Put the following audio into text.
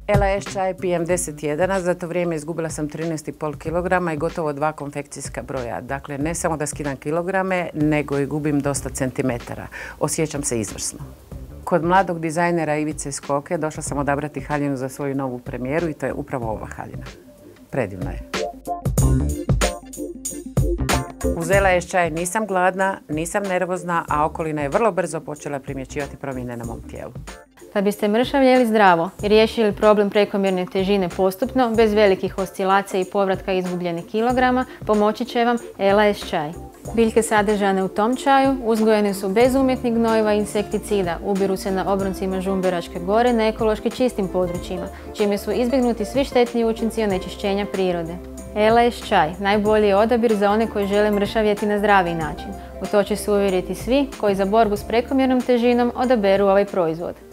LAS čaj pijem 10 tjedana, za to vrijeme izgubila sam 13,5 kg i gotovo 2 konfekcijska broja. Dakle, ne samo da skidam kilograme, nego i gubim dosta centimetara. Osjećam se izvrsno. Kod mladog dizajnera Ivice Skoke došla sam odabrati haljinu za svoju novu premijeru i to je upravo ova haljina. Predivna je. Uz LAS čaj nisam gladna, nisam nervozna, a okolina je vrlo brzo počela primjećivati promjene na mom tijelu. Da biste mršavljeli zdravo i riješili problem prekomjerne težine postupno, bez velikih oscilacija i povratka izgubljenih kilograma, pomoći će vam LAS čaj. Biljke sadržane u tom čaju uzgojene su bez umjetnih gnojiva i insekticida, ubiru se na obroncima Žumberačke gore na ekološki čistim područjima, čime su izbjegnuti svi štetni učinci onečišćenja prirode. LAS čaj najbolji je odabir za one koji žele mršavjeti na zdraviji način. U to će se uvjeriti svi koji za borbu s prekomjernom težinom odaberu ovaj proizvod.